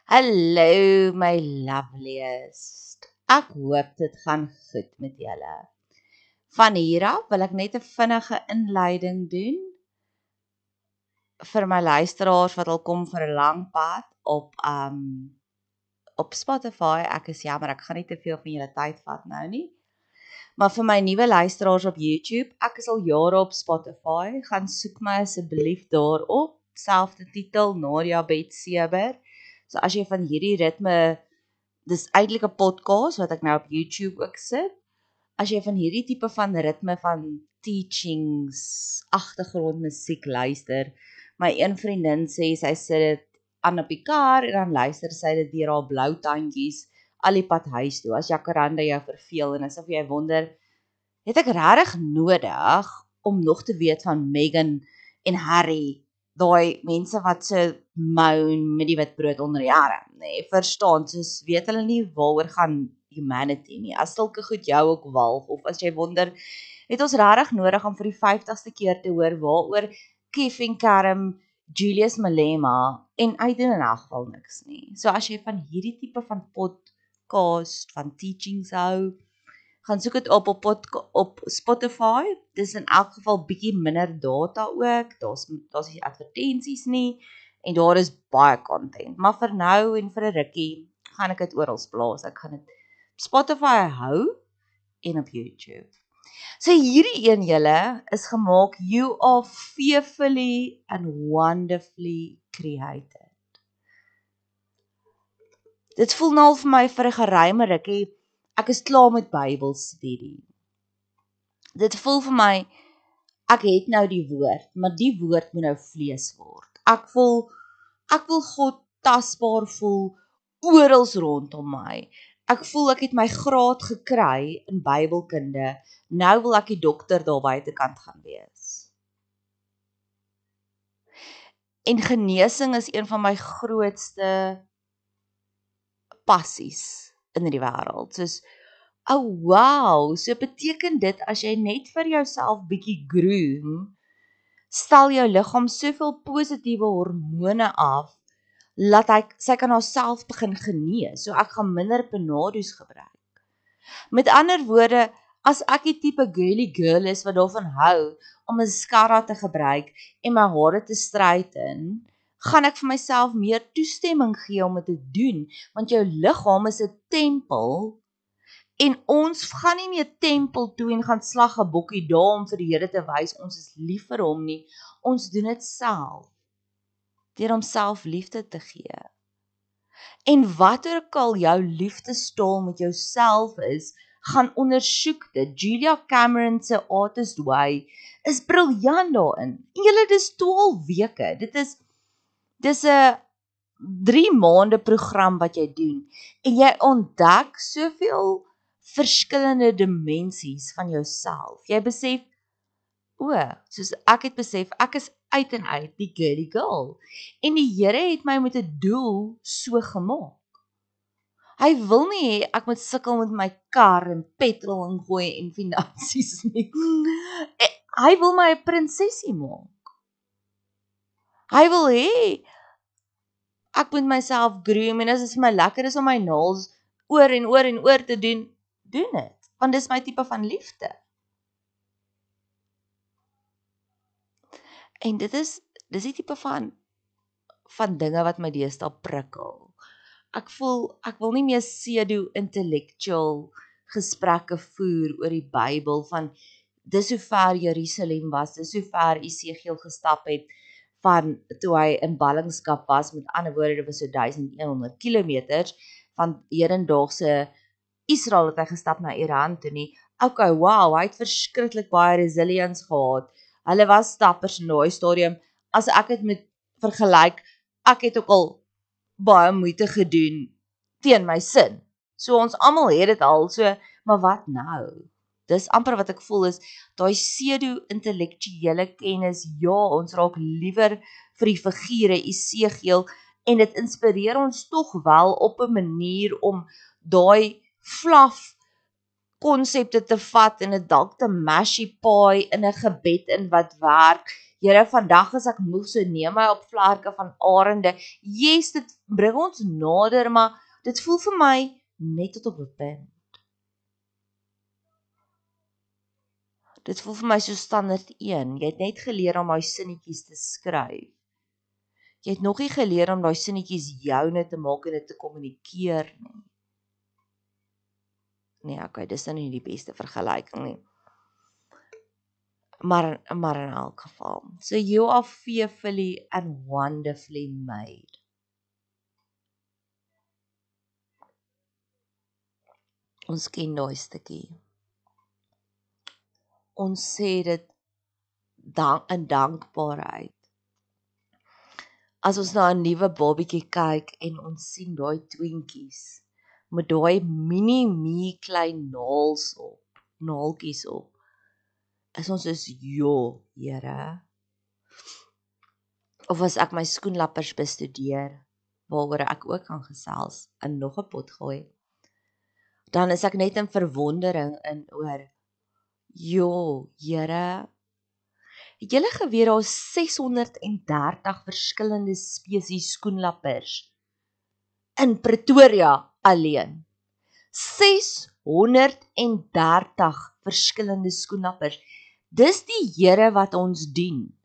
Hallo my loveliest. Ek hoop dit gaan goed met julle. Van hier af wil ek net 'n vinnige inleiding doen vir my luisteraars wat al kom vir 'n lang pad op Spotify. Ek is jammer, ek gaan nie te veel van julle tyd vat nou nie. Maar vir my nuwe luisteraars op YouTube, ek is al jare op Spotify, gaan soek my asseblief daarop. Selfde titel, Nadia Betseber. So as jy van hierdie ritme, dis eintlik 'n podcast wat ek nou op YouTube ook sit. As jy van hierdie tipe van ritme van teachings, agtergrondmusiek luister, my een vriendin sê sy sit dit aan op die kar en dan luister sy dit deur haar blou tandjies al die pad huis toe. As Jacaranda jou verveel en asof jy wonder, het ek regtig nodig om nog te weet van Meghan en Harry, daai mense wat so moan met die witbrood onder die arm, nee, verstaan, soos weet hulle nie waaroor gaan humanity nie, as sulke goed jou ook walg, of as jy wonder, het ons regtig nodig om vir die 50ste keer te hoor waaroor Kevin Karim, Julius Malema, en uitdoen in elk geval niks nie. So as jy van hierdie tipe van podcast, van teachings hou, gaan soek dit op Spotify. Dis in elk geval bietjie minder data ook. Daar's nie advertensies nie en daar is baie content. Maar vir nou en vir 'n rukkie gaan ek dit oral plaas. Ek gaan dit op Spotify hou en op YouTube. So hierdie een julle is gemaak, you are fearfully and wonderfully created. Dit voel nou vir my vir 'n geruime rukkie. Ek is klaar met Bybelstudie. Dit voel vir my, ek het nou die woord, maar die woord moet nou vlees word. Ek voel God tasbaar voel orals rondom my. Ek voel ek het my graad gekry in Bybelkunde. Nou wil ek die dokter daar buitekant gaan wees. En genesing is een van my grootste passies in die wêreld. Soos, wow, so beteken dit as jy net vir jouself bietjie groom, stel jou liggaam soveel positiewe hormone af, laat sy kan haarself begin genees. So ek gaan minder Panados gebruik. Met ander woorde, as ek die tipe girly girl is wat daarvan hou om mascara te gebruik en my hare te straighten, gaan ek vir myself meer toestemming gee om dit te doen, want jou liggaam is 'n tempel en ons gaan nie meer tempel toe en gaan slag 'n bokkie daar om vir die Here te wys ons is lief vir hom nie. Ons doen dit self deur hom self liefde te gee. En wat ook al jou liefdestaal met jouself is, gaan ondersoek dit. Julia Cameron se Artist Way is briljant daarin. Julle, dis 12 weke. Dis 'n 3 maande program wat jy doen en jy ontdek soveel verskillende dimensies van jouself. Jy besef, soos ek het besef, ek is uit en uit die girly girl. En die Here het my met 'n doel so gemaak. Hy wil nie hê ek moet sukkel met my kar en petrol ingooi en finansies nie. Hy wil my 'n prinsesie maak. Hy wil hê ek moet myself groom en as dit vir my lekker is om my naels oor en oor te doen dit. Want dis my tipe van liefde. En dis die tipe van dinge wat my deesdae prikkel. Ek voel ek wil nie meer pseudo-intellectual gesprekke voer oor die Bybel van dis hoe ver Jerusalem was, dis hoe ver Esegiel gestap het van toe hy in ballingskap was, met ander woorde, dit was so 1100 kilometers van hedendaagse Israel het hy gestap na Iran toe nie. Okay, wow, hy het verskriklik baie resilience gehad. Hulle was stappers in daai stadium. As ek dit met vergelyk, ek het ook al baie moeite gedoen teen my sin. So ons almal het dit al, so, maar wat nou? Dis amper wat ek voel is, daai pseudo-intellektuele kennis, ja, ons raak liewer vir die figure Esegiel, en dit inspireer ons tog wel op 'n manier om daai fluff konsepte te vat en dit dalk te mashy pie in 'n gebed in wat werk Here, vandag as ek moeg, so neem my op vlerke van arende. Yes, dit bring ons nader, maar dit voel vir my net tot op 'n punt. Dit voel vir my so standaard 1. Jy het net geleer om daai sinnetjies te skryf. Jy het nog nie geleer om daai sinnetjies joune te maak en dit te kommunikeer nie. Nee, okay, dis nou nie die beste vergelyking nie. Maar in elk geval. So you are fearfully and wonderfully made. Ons ken daai stukkie. Ons sê dit in dankbaarheid. As ons na 'n nuwe babatjie kyk en ons sien daai twintjies met daai mini klein naaltjies op. Is ons soos, "Jo, Here." Of as ek my skoenlappers bestudeer, waaroor ek ook gaan gesels, in nog 'n pot gooi, dan is ek net in verwondering oor, "Jo, Here." Het julle geweet daar is 630 verskillende spesies skoenlappers in Pretoria alleen? 630 verskillende skoenlappers. Dis die Here wat ons dien.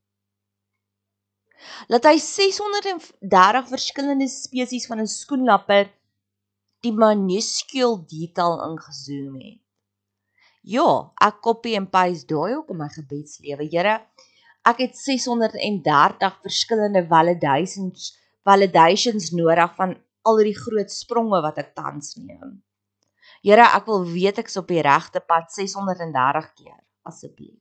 Laat hy 630 verskillende spesies van 'n skoenlapper die minuscule detail ingezoom het. Ja, ek copy en paste daai ook in my gebedslewe. Here, ek het 630 verskillende validations nodig van al die groot spronge wat ek tans neem. Here, ek wil weet ek's op die regte pad 630 keer, asseblief.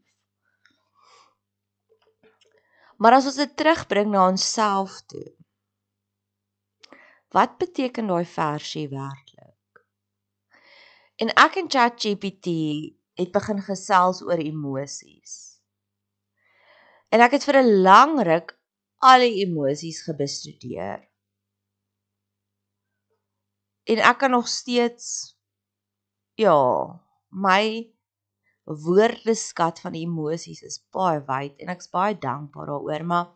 Maar as ons dit terugbring na onsself toe, wat beteken daai versie werklik? En ek en ChatGPT het begin gesels oor emosies. En ek het vir 'n lang ruk al die emosies gebestudeer. En ek kan nog steeds, my woordeskat van emosies is baie wyd en ek's baie dankbaar daaroor, maar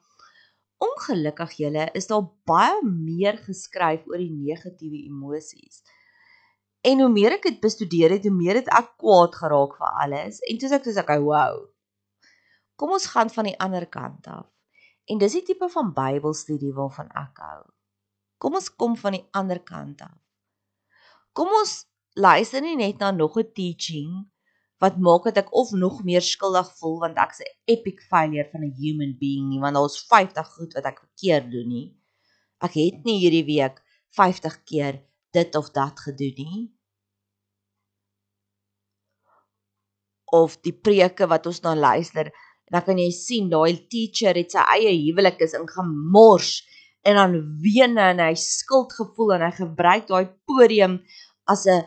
ongelukkig julle is daar baie meer geskryf oor die negatiewe emosies. En hoe meer ek dit bestudeer het, hoe meer het ek kwaad geraak vir alles. En toe soos ek, wow. Kom ons gaan van die ander kant af. En dis die tipe van Bybelstudie waarvan ek hou. Kom ons kom van die ander kant af. Kom ons luister nie net na nog 'n teaching wat maak dat ek of nog meer skuldig voel want ek's 'n epic failure van 'n human being nie, want daar's 50 goed wat ek verkeerd doen nie. Ek het nie hierdie week 50 keer dit of dat gedoen nie. Of die preke wat ons na luister, dan kan jy sien, daai teacher het sy eie huwelik is ingemors, en dan ween hy en hy skuldgevoel, en hy gebruik daai podium as 'n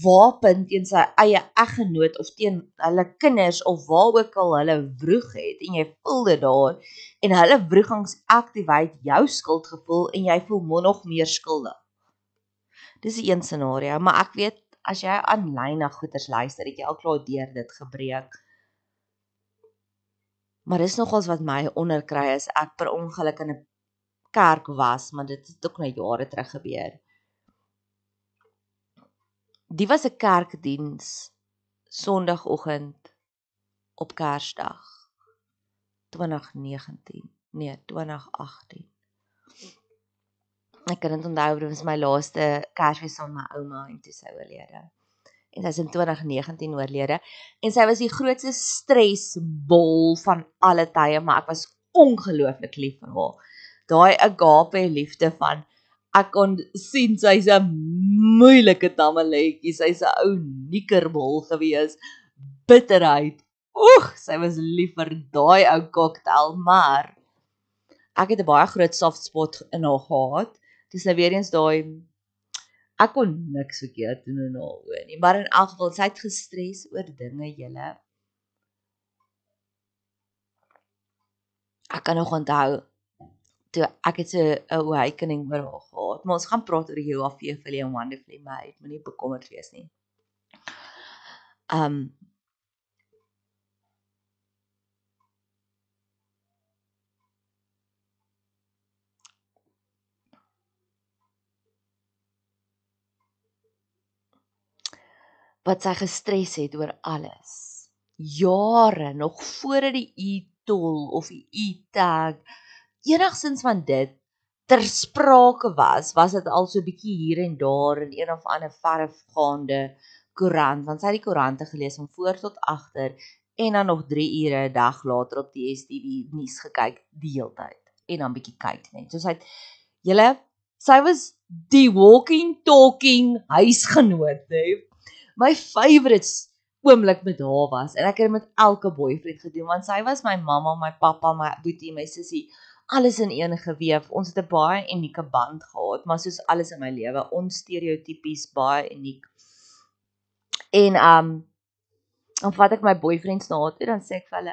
wapen teen sy eie eggenoot, of teen hulle kinders, of waar ook al hulle wroeg het, en jy voel dit daar, en hulle wrogings activate jou skuldgevoel, en jy voel nog meer skuldig. Dis die een scenario, maar ek weet, as jy aanlyn na goeters luister, het jy al klaar deur dit gebreek. Maar dis nogals wat my onderkry is, ek per ongeluk in 'n kerk was, maar dit het ook nou jare terug gebeur. Die was 'n kerkdiens, Sondagoggend op Kersdag, 2018. Ek kan dit onthou, dit was my laaste Kersfees saam met my ouma, en toe sy oorlede. En sy is in 2019 oorlede, en sy was die grootste stresbol van alle tye, maar ek was ongelooflik lief vir haar. Daai agape liefde van, ek kon sien, sy's 'n moeilike tammeletjie, sy's 'n ou nikkerbol gewees, bitterheid, sy was lief vir daai ou cocktail, maar ek het 'n baie groot soft spot in haar gehad, dis nou weer eens daai, ek kon niks verkeerd doen in haar oë nie, maar in elk geval, sy het gestres oor dinge, julle. Ek kan nog onthou, toe ek het so 'n awakening oor haar gehad, maar ons gaan praat oor die You Are Fearfully and Wonderfully Made, moenie bekommerd wees nie. wat sy gestres het oor alles. Jare, nog voor die e-toll of die e-tag, enigsins van dit ter sprake was dit al so bietjie hier en daar in een of ander verregaande koerant, want sy het die koerante gelees van voor tot agter, en dan nog 3 ure 'n dag later op die STV nuus gekyk die hele tyd, en dan bietjie kyk net. So sy was die walking, talking huisgenoot, nee. My favourite oomblik met haar was, en ek het dit met elke boyfriend gedoen, want sy was my mamma, my pappa, my boetie, my sussie, alles in een geweef. Ons het 'n baie unieke band gehad, maar soos alles in my lewe, onstereotypies, baie uniek. En dan vat ek my boyfriends na haar toe, dan sê ek vir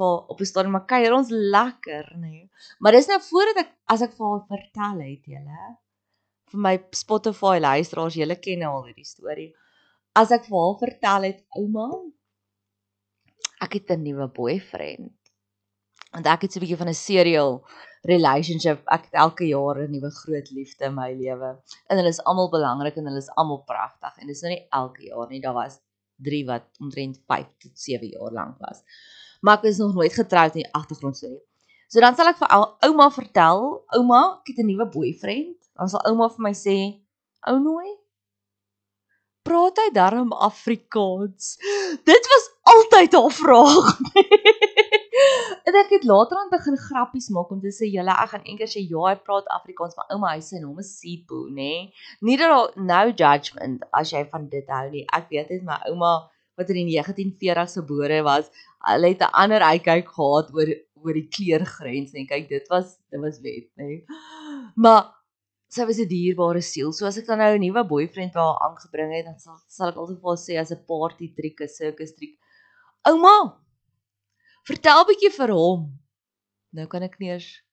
haar op 'n stadium, maar kuier ons lekker, nee. Maar dis nou voordat as ek vir haar vertel het, vir my Spotify luisteraars, julle ken nou al hierdie storie. As ek vir haar vertel het, ouma, ek het 'n nuwe boyfriend. Want ek het so 'n bietjie van 'n serial relationship. Ek het elke jaar 'n nuwe groot liefde in my lewe. En hulle is almal belangrik en hulle is almal pragtig. En dis nou nie elke jaar nie. Daar was 3 wat omtrent 5 tot 7 jaar lank was. Maar ek is nog nooit getroud nie, agtergrondstorie. So dan sal ek vir ouma vertel, ouma, ek het 'n nuwe boyfriend. Dan sal ouma vir my sê, ou nooi, praat hy darm Afrikaans? Dit was altyd haar vraag. En ek het later aan begin grappies maak om te sê, ek gaan eendag sê, ja, hy praat Afrikaans, maar ouma, hy sy naam is Sipho, nee. Nie dat no judgment, as jy van dit hou nie. Ek weet net, my ouma, wat in die 1940s gebore was, hulle het 'n ander uitkyk gehad oor die kleurgrens, en kyk, dit was wet, nee. Maar sy was 'n dierbare siel. So as ek dan nou 'n nuwe boyfriend by haar aangebring het, dan sal ek altyd vir haar sê as 'n party triek, 'n circus triek. Ouma, vertel bietjie vir hom. Nou kan ek nie eers.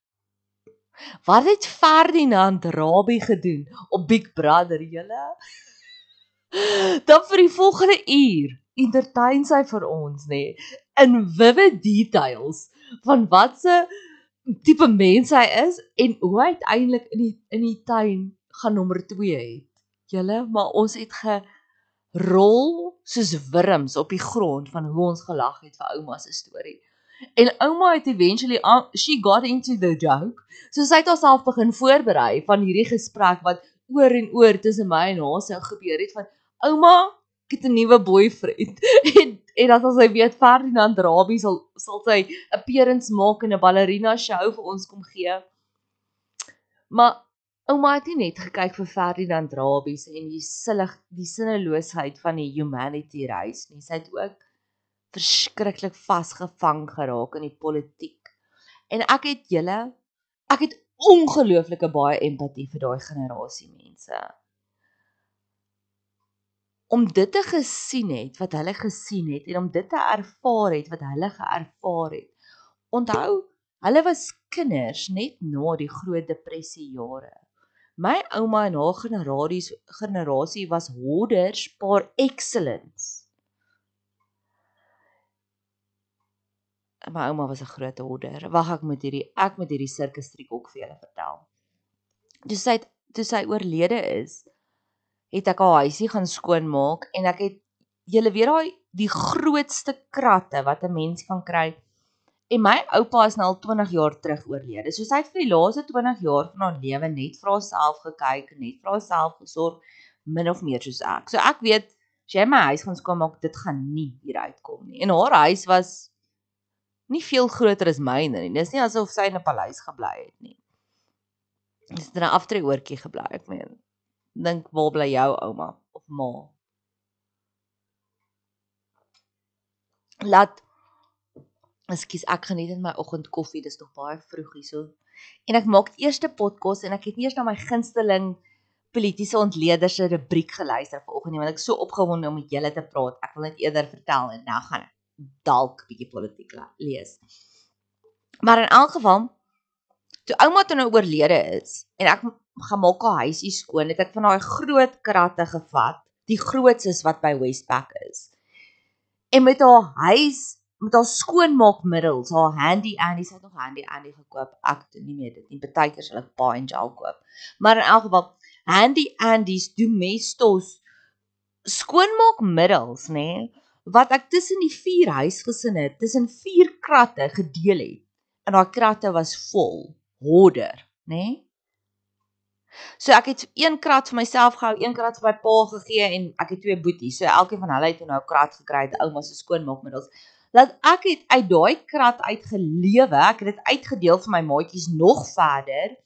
Wat het Ferdinand Rabie gedoen op Big Brother, julle? Dan vir die volgende uur entertain sy vir ons, nê, in vivid details van wat se tipe mens hy is en hoe hy uiteindelik in die tuin gaan nommer 2 het. Julle, maar ons het gerol soos wurms op die grond van hoe ons gelag het vir ouma se storie. En ouma het eventually, she got into the joke, so sy het haarself begin voorberei van hierdie gesprek wat oor en oor tussen my en haar sou gebeur het van, ouma, ek het 'n nuwe boyfriend, en dan sal sy weet, Ferdinand Rabie sal sy appearance maak en 'n ballerina show vir ons kom gee. Maar ouma het nie net gekyk vir Ferdinand Rabie en die sinneloosheid van die humanity race nie, sy het ook verskriklik vasgevang geraak in die politiek. En ek het ongelooflike baie empatie vir daai generasie mense. Om dit te gesien het wat hulle gesien het en om dit te ervaar het wat hulle geervaar het. Onthou, hulle was kinders net na die Groot Depressie jare. My ouma en haar generasie was hoarders par excellence. My ouma was 'n groot hoarder. Wag, ek moet hierdie sirkus triek ook vir julle vertel. Toe sy oorlede is, het ek haar huisie gaan skoonmaak en ek het, julle weet die grootste kratte wat 'n mens kan kry. En my oupa is nou al 20 jaar terug oorlede. So sy het vir die laaste 20 jaar van haar lewe net vir haarself gekyk, net vir haarself gesorg, min of meer soos ek. So ek weet, as jy my huis gaan skoonmaak, dit gaan nie hier uitkom nie. En haar huis was nie veel groter as myne nie. Dis nie asof sy in 'n paleis gebly het nie. Sy het in 'n aftreeoortjie gebly, ek meen. Dink, waar bly jou ouma of ma? Ekskuus, ek geniet in my oggendkoffie, dis nog baie vroeg hierso. En ek maak die eerste podcast en ek het nie eers na my gunsteling politieke ontleder se rubriek geluister vanoggend nie, want ek is so opgewonde om met julle te praat. Ek wil net eerder vertel en nou gaan ek dalk 'n bietjie politiek lees. Maar in elk geval, toe ouma toe nou oorlede is en ek gaan maak haar huisie skoon, het ek van daai groot kratte gevat, die grootstes wat by Westpac is. En met haar skoonmaakmiddels, haar Handy Andy, sy het nog Handy Andy gekoop, ek doen nie meer dit nie, partykeer sal ek Paw and Gel koop. Maar in elk geval, Handy Andy's Domestos skoonmaakmiddels, nê, wat ek tussen die 4 huisgesinne, tussen 4 kratte gedeel het. En daai kratte was vol, hodder, nê. So ek het 1 krat vir myself gehou, 1 krat vir my pa gegee en ek het 2 boeties. So elkeen van hulle het nou 'n krat gekry, die ouma se skoonmaakmiddels. Dat ek het uit daai krat uitgelewe, ek het dit uitgedeel vir my maatjies nog verder.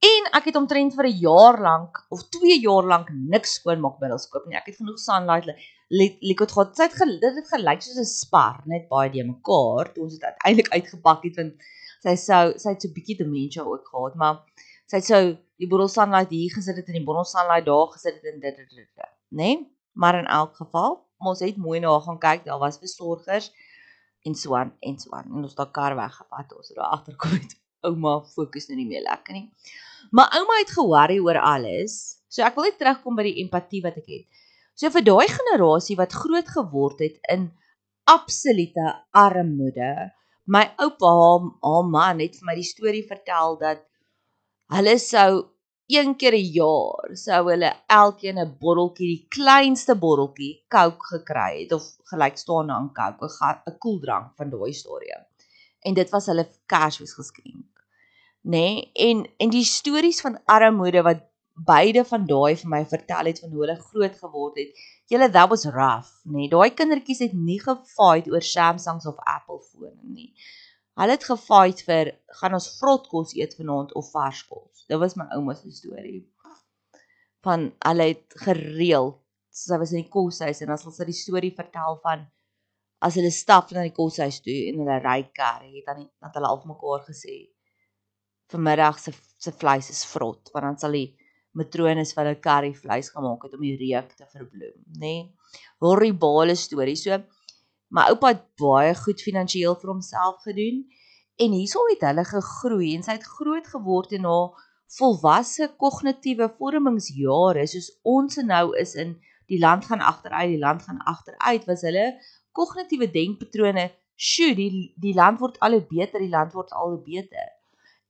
En ek het omtrent vir 'n jaar lank of 2 jaar lank niks skoonmaakmiddels koop nie. Ek het genoeg Sunlight liquid gehad. Dit het gelyk soos 'n spar, net baie die mekaar toe ons dit uiteindelik uitgepak het want sy het so 'n bietjie dementia ook gehad, maar sy het so die bottel Sunlight hier gesit het en die bottel Sunlight daar gesit het en dit, nê? Maar in elk geval, ons het mooi na haar gaan kyk, daar was versorgers en so aan en so aan. En ons daai kar weggevat, ons het daar agterkom het. Ouma fokus nou nie meer lekker nie. Maar ouma het ge-worry oor alles. So ek wil net terugkom by die empatie wat ek het. So vir daai generasie wat groot geword het in absolute armoede, my oupa, haar man het vir my die storie vertel dat hulle sou 1 keer 'n jaar sou hulle elkeen 'n botteltjie, die kleinste botteltjie Coke gekry het of gelykstaande aan Coke, 'n koeldrank van daai stadium. En dit was hulle Kersfeesgeskenk. Nê? En die stories van armoede wat beide van daai vir my vertel het van hoe hulle groot geword het. Julle, that was rough, nê? Daai kindertjies het nie gefight oor Samsungs of Apple fone nie. Hulle het gefight vir gaan ons vrotkos eet vanaand of varskos. Dit was my ouma se storie. Van hulle het gereeld, sy was in die koshuis en dan sal sy die storie vertel van as hulle stap na die koshuis toe en hulle ry kar, het dan hulle al vir mekaar gesê vanmiddag se vleis is vrot, want dan sal die matrones vir hulle curry vleis gemaak het om die reuk te verbloem, nê? Horribale storie. So my oupa het baie goed finansiëel vir homself gedoen en hierso het hulle gegroei en sy het groot geword in haar volwasse kognitiewe vormingsjare, soos ons nou is in die land gaan agteruit, was hulle kognitiewe denkpatrone, die land word al hoe beter,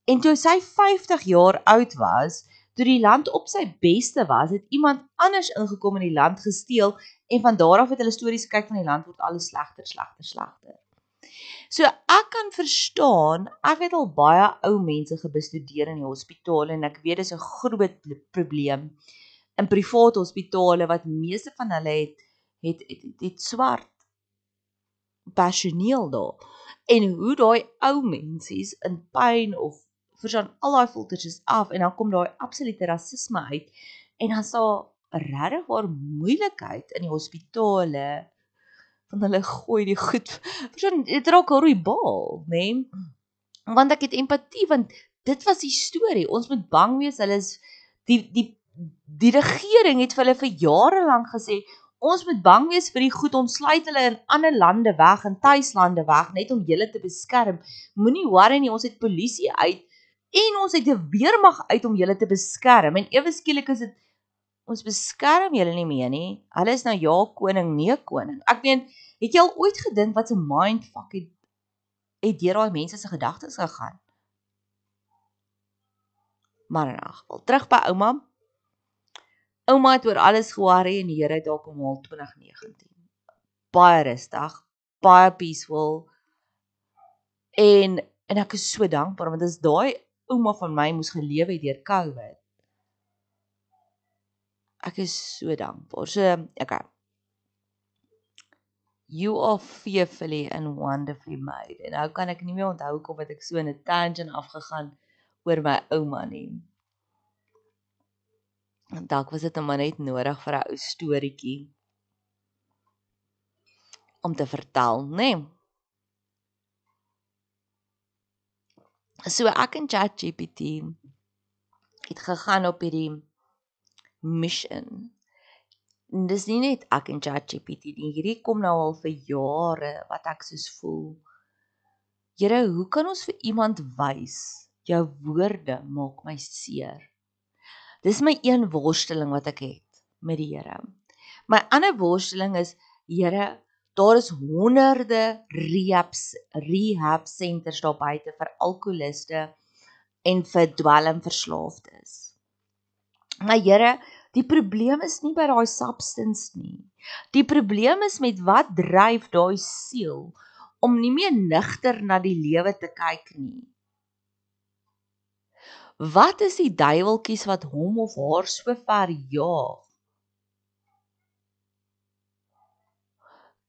En toe sy 50 jaar oud was, toe die land op sy beste was, het iemand anders ingekom in die land gesteel, en van daar af het hulle stories gekyk van die land word alles slegter. So ek kan verstaan, ek het al baie ou mense gebestudeer in die hospitale, en ek weet dis 'n groot probleem in private hospitale, wat meeste van hulle het swart personeel daar, en hoe daai ou mensies in pyn of verstaan, al daai filters is af, en dan kom daai absolute rasisme uit, en dan is daar 'n regtig moeilikheid in die hospitale, van hulle gooi die goed, verstaan, dit raak horribaal, né? Want ek het empatie, want dit was die storie, ons moet bang wees, hulle is, die regering het vir hulle vir jare lank gesê, ons moet bang wees vir die goed, ons sluit hulle in ander lande weg, in tuislande weg, net om julle te beskerm, moenie worry nie, ons het polisie uit, en ons het 'n weermag uit om julle te beskerm, en ewe skielik is dit, ons beskerm julle nie meer nie, hulle is nou ja koning, nee koning. Ek meen, het jy al ooit gedink wat 'n mindfuck het deur daai mense se gedagtes gegaan? Maar in elk geval, terug by ouma. Ouma het oor alles ge-worry en die Here het haar kom haal 2019. Baie rustig, baie peaceful, en ek is so dankbaar, want as daai ouma van my moes gelewe het deur COVID, ek is so dankbaar. So, okay. You are fearfully and wonderfully made. En nou kan ek nie meer onthou kom wat ek so in 'n tangent afgegaan oor my ouma nie. Dalk was dit maar net nodig vir 'n ou storieetjie om te vertel, né? So ek en ChatGPT het gegaan op hierdie mission. En dis nie net ek en ChatGPT nie, hierdie kom nou al vir jare wat ek soos voel. Here, hoe kan ons vir iemand wys? Jou woorde maak my seer. Dis my een worsteling wat ek het met die Here. My ander worsteling is, Here, daar is honderde rehab centers daar buite vir alkoholiste en vir dwelmverslaafdes. Maar Here, Die probleem is nie by daai substance nie. Die probleem is met wat dryf daai siel om nie meer nigter na die lewe te kyk nie. Wat is die duiweltjies wat hom of haar so ver jaag?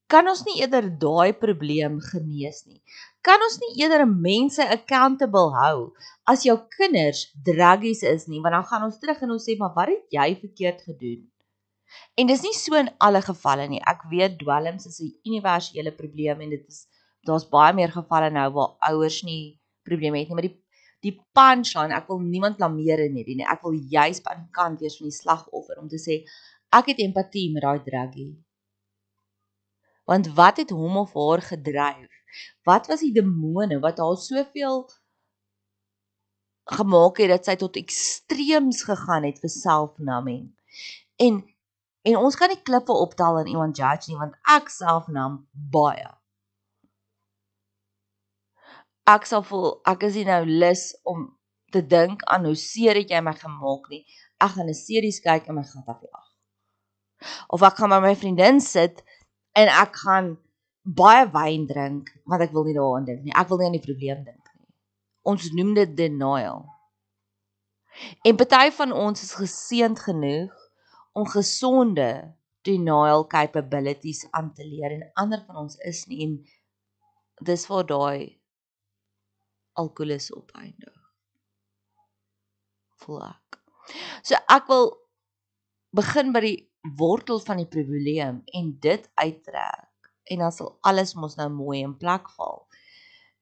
Kan ons nie eerder daai probleem genees nie? Kan ons nie eerder mense accountable hou as jou kinders druggies is nie, want dan gaan ons terug en ons sê, maar wat het jy verkeerd gedoen? En dis nie so in alle gevalle nie. Ek weet dwelms is 'n universele probleem en daar's baie meer gevalle nou waar ouers nie probleme het nie, maar die punchline, ek wil niemand blameer in hierdie nie. Ek wil juis aan die kant wees van die slagoffer om te sê ek het empatie met daai druggie. Want wat het hom of haar gedryf? Wat was die demone wat haar soveel gemaak het dat sy tot ekstreems gegaan het vir selfnumbing? En ons kan nie klippe optel en iemand judge nie, want ek selfnam baie. Ek sal voel, ek is nie nou lus om te dink aan hoe seer het jy my gemaak nie. Ek gaan 'n series kyk en my gat aflag. Of ek gaan by my vriendin sit en ek gaan baie wyn drink, want ek wil nie daaraan dink nie. Ek wil nie aan die probleem dink nie. Ons noem dit denial. En party van ons is geseënd genoeg om gesonde denial capabilities aan te leer en ander van ons is nie en dis waar daai alkoholus opeindig. Voel ek. So ek wil begin by die wortel van die probleem en dit uittrek en dan sal alles mos nou mooi in plek val.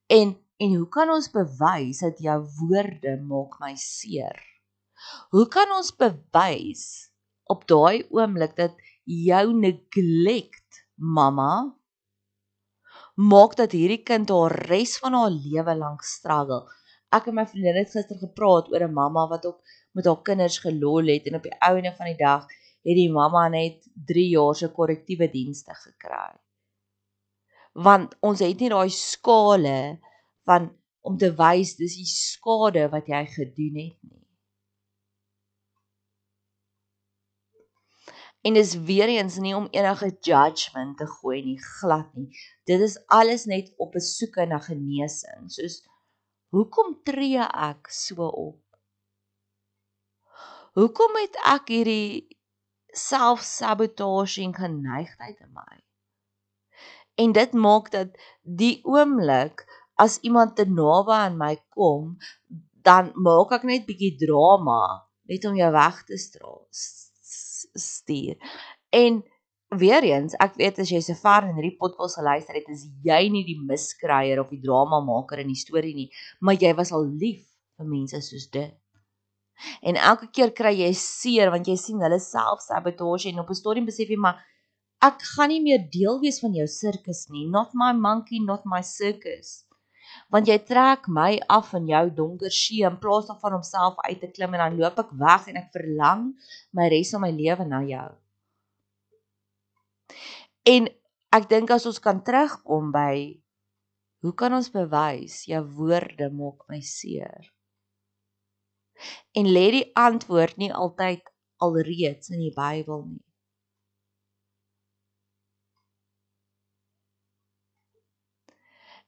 En hoe kan ons bewys dat jou woorde maak my seer? Hoe kan ons bewys op daai oomblik dat jou neglect, mamma, maak dat hierdie kind haar res van haar lewe lank struggle? Ek en my vriendin het gister gepraat oor 'n mamma wat ook met haar kinders gelol het en op die einde van die dag het die mamma net 3 jaar se korrektiewe dienste gekry. Want ons het nie daai skale van om te wys dis die skade wat jy gedoen het nie. En dis weer eens nie om enige judgment te gooi nie, glad nie. Dit is alles net op 'n soeke na genesing. Soos, hoekom tree ek so op? Hoekom het ek hierdie self-sabotage en geneigtheid in my? En dit maak dat die oomblik as iemand te naby aan my kom, dan maak ek net bietjie drama net om jou weg te stuur. En weer eens, ek weet as jy so ver in hierdie podcast geluister het, is jy nie die miskryer of die drama maker in die storie nie, maar jy was al lief vir mense soos dit. En elke keer kry jy seer want jy sien hulle self-sabotage en op 'n stadium besef jy maar ek gaan nie meer deel wees van jou sirkus nie, not my monkey, not my circus. Want jy trek my af in jou donker see in plaas daarvan om self uit te klim en dan loop ek weg en ek verlang my res van my lewe na jou. En ek dink as ons kan terugkom by hoe kan ons bewys jou woorde maak my seer? En lê die antwoord nie altyd alreeds in die Bybel nie.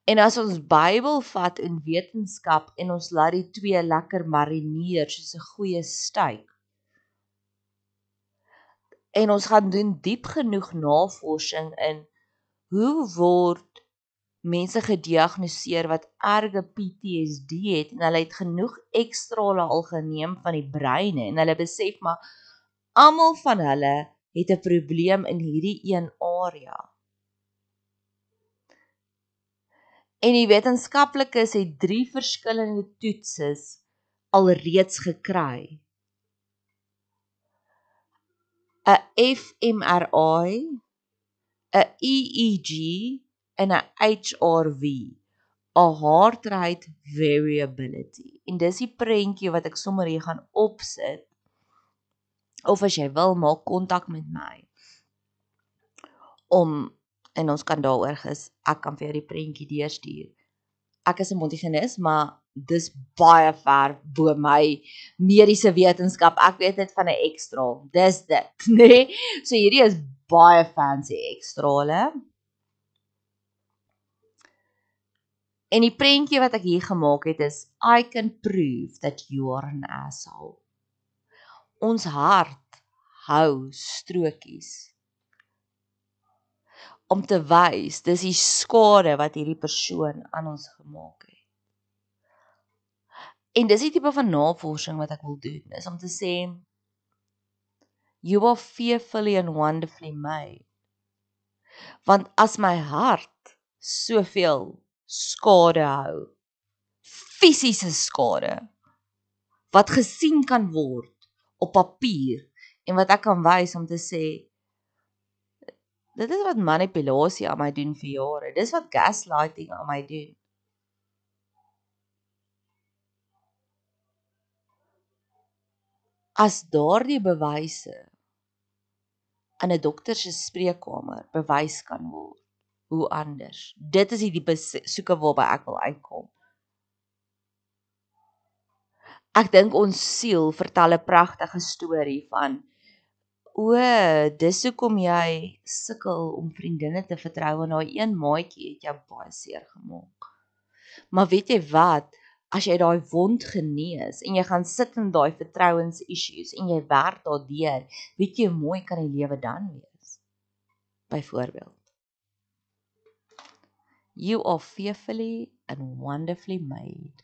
En as ons Bybel vat in wetenskap en ons laat die twee lekker marineer soos 'n goeie steak. En ons gaan doen diep genoeg navorsing in hoe word mense gediagnoseer wat erge PTSD het en hulle het genoeg ekstrale al geneem van die breine en hulle besef maar almal van hulle het 'n probleem in hierdie een area. En die wetenskaplikes het 3 verskillende toetses alreeds gekry. 'n fMRI, 'n EEG en 'n HRV, 'n heart rate variability. En dis die prentjie wat ek sommer hier gaan opsit. Of as jy wil, maak kontak met my. En ons kan daaroor ek kan vir jou die prentjie deurstuur. Ek is 'n Montigenis, maar dis baie ver bo my mediese wetenskap. Ek weet net van 'n ekstraal. Dis dit, nee. So hierdie is baie fancy ekstrale. En die prentjie wat ek hier gemaak het is I can prove that you are an asshole. Ons hart hou strokies om te wys dis die skade wat hierdie persoon aan ons gemaak het. En dis die tipe van navorsing wat ek wil doen, is om te sê you are fearfully and wonderfully made. Want as my hart soveel skade hou, fisiese skade wat gesien kan word op papier en wat ek kan wys om te sê dit is wat manipulasie aan my doen vir jare. Dis wat gaslighting aan my doen. As daardie bewyse in 'n dokter se spreekkamer bewys kan word, hoe anders? Dit is die diepe soeke waarby ek wil uitkom. Ek dink ons siel vertel 'n pragtige storie van dis hoekom jy sukkel om vriendinne te vertrou en daai een maatjie het jou baie seer gemaak. Maar weet jy wat? As jy daai wond genees en jy gaan sit in daai vertrouens-issues en jy werk daardeur, weet jy hoe mooi kan die lewe dan wees? Byvoorbeeld, you are fearfully and wonderfully made.